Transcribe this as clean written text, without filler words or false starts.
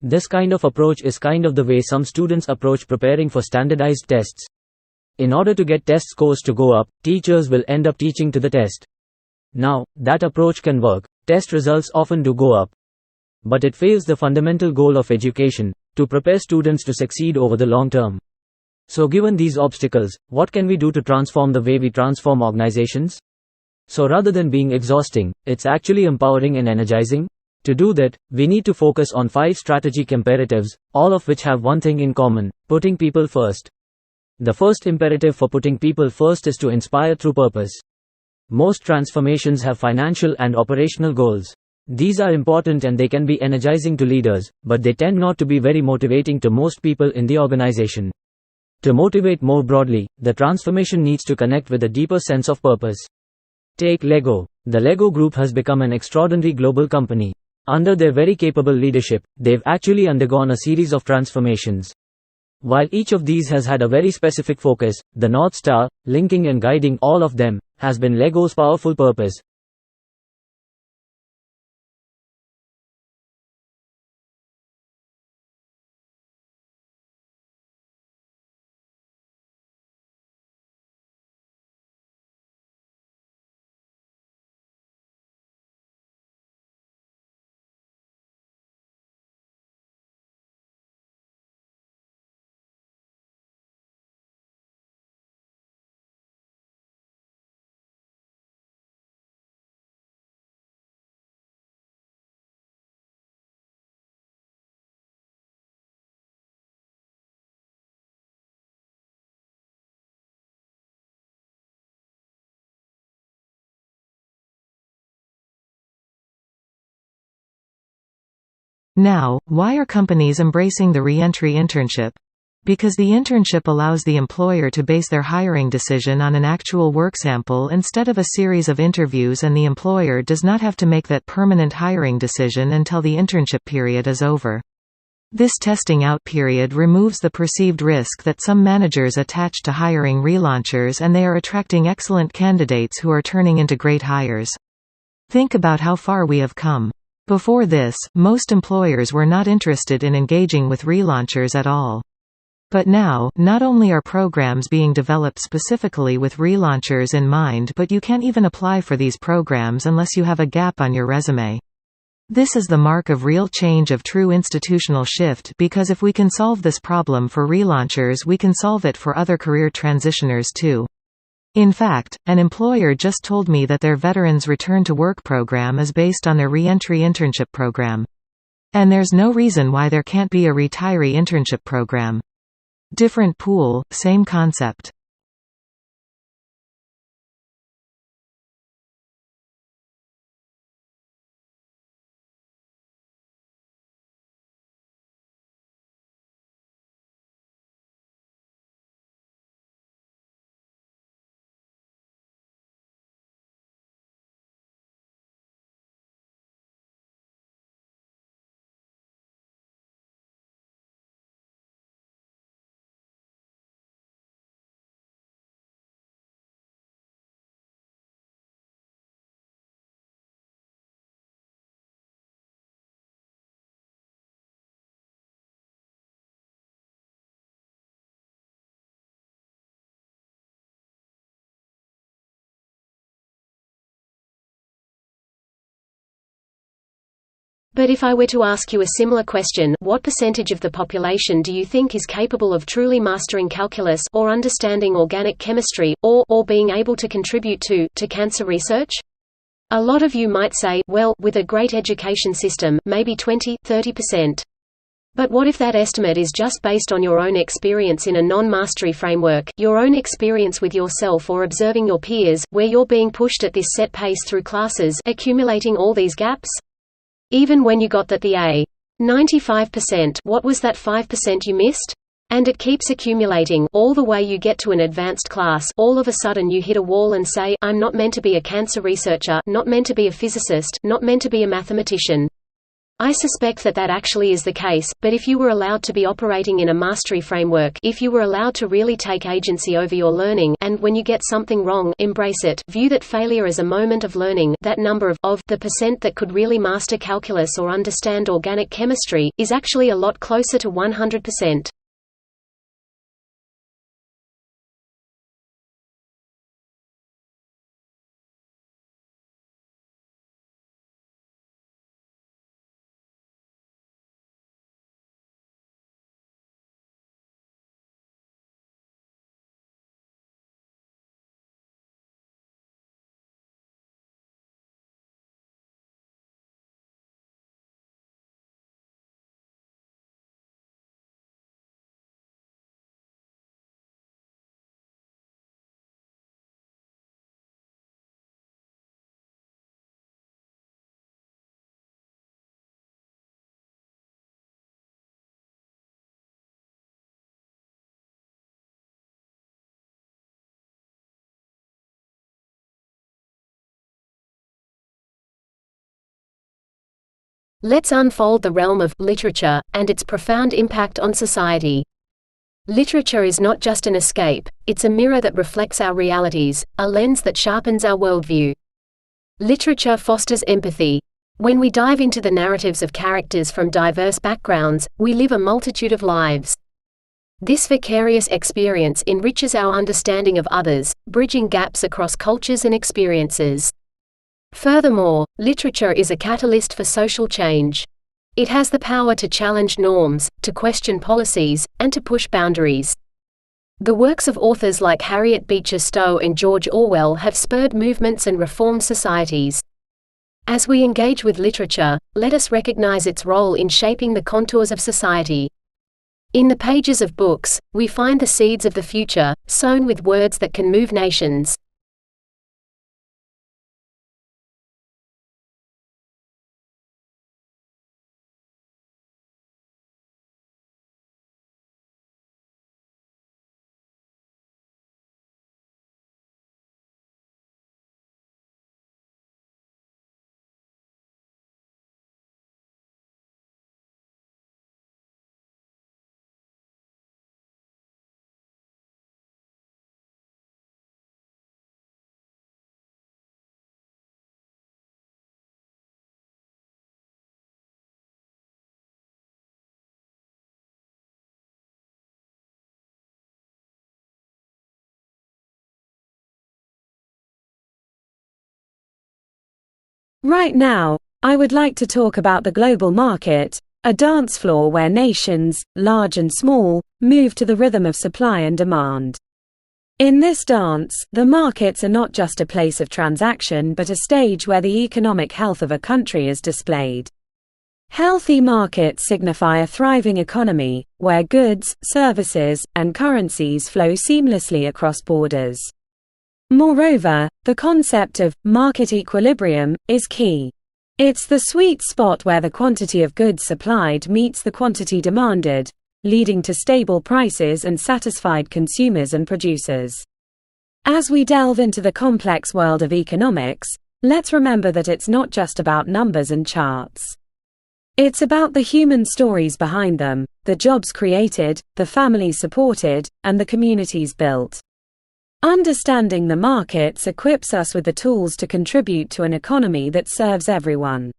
This kind of approach is kind of the way some students approach preparing for standardized tests. In order to get test scores to go up, teachers will end up teaching to the test. Now, that approach can work. Test results often do go up. But it fails the fundamental goal of education, to prepare students to succeed over the long term. So given these obstacles, what can we do to transform the way we transform organizations? So rather than being exhausting, it's actually empowering and energizing. To do that, we need to focus on 5 strategic imperatives, all of which have one thing in common: putting people first. The first imperative for putting people first is to inspire through purpose. Most transformations have financial and operational goals. These are important and they can be energizing to leaders, but they tend not to be very motivating to most people in the organization. To motivate more broadly, the transformation needs to connect with a deeper sense of purpose. Take Lego. The Lego Group has become an extraordinary global company. Under their very capable leadership, they've actually undergone a series of transformations. While each of these has had a very specific focus, the North Star, linking and guiding all of them, has been Lego's powerful purpose. Now, why are companies embracing the re-entry internship? Because the internship allows the employer to base their hiring decision on an actual work sample instead of a series of interviews, and the employer does not have to make that permanent hiring decision until the internship period is over. This testing out period removes the perceived risk that some managers attach to hiring relaunchers, and they are attracting excellent candidates who are turning into great hires. Think about how far we have come. Before this, most employers were not interested in engaging with relaunchers at all. But now, not only are programs being developed specifically with relaunchers in mind, but you can't even apply for these programs unless you have a gap on your resume. This is the mark of real change, of true institutional shift, because if we can solve this problem for relaunchers, we can solve it for other career transitioners too. In fact, an employer just told me that their Veterans Return to Work program is based on their re-entry internship program. And there's no reason why there can't be a retiree internship program. Different pool, same concept. But if I were to ask you a similar question, what percentage of the population do you think is capable of truly mastering calculus, or understanding organic chemistry, or being able to contribute to cancer research? A lot of you might say, well, with a great education system, maybe 20–30%. But what if that estimate is just based on your own experience in a non-mastery framework, your own experience with yourself or observing your peers, where you're being pushed at this set pace through classes, accumulating all these gaps? Even when you got that the A 95%, what was that 5% you missed? And it keeps accumulating, all the way you get to an advanced class. All of a sudden you hit a wall and say, I'm not meant to be a cancer researcher, not meant to be a physicist, not meant to be a mathematician. I suspect that actually is the case, but if you were allowed to be operating in a mastery framework, if you were allowed to really take agency over your learning, and when you get something wrong, embrace it, view that failure as a moment of learning, that number of the percent that could really master calculus or understand organic chemistry, is actually a lot closer to 100%. Let's unfold the realm of literature and its profound impact on society. Literature is not just an escape, it's a mirror that reflects our realities, a lens that sharpens our worldview. Literature fosters empathy. When we dive into the narratives of characters from diverse backgrounds, we live a multitude of lives. This vicarious experience enriches our understanding of others, bridging gaps across cultures and experiences. Furthermore, literature is a catalyst for social change. It has the power to challenge norms, to question policies, and to push boundaries. The works of authors like Harriet Beecher Stowe and George Orwell have spurred movements and reformed societies. As we engage with literature, let us recognize its role in shaping the contours of society. In the pages of books, we find the seeds of the future, sown with words that can move nations. Right now, I would like to talk about the global market, a dance floor where nations, large and small, move to the rhythm of supply and demand. In this dance, the markets are not just a place of transaction but a stage where the economic health of a country is displayed. Healthy markets signify a thriving economy, where goods, services, and currencies flow seamlessly across borders. Moreover, the concept of market equilibrium is key. It's the sweet spot where the quantity of goods supplied meets the quantity demanded, leading to stable prices and satisfied consumers and producers. As we delve into the complex world of economics, let's remember that it's not just about numbers and charts. It's about the human stories behind them, the jobs created, the families supported, and the communities built. Understanding the markets equips us with the tools to contribute to an economy that serves everyone.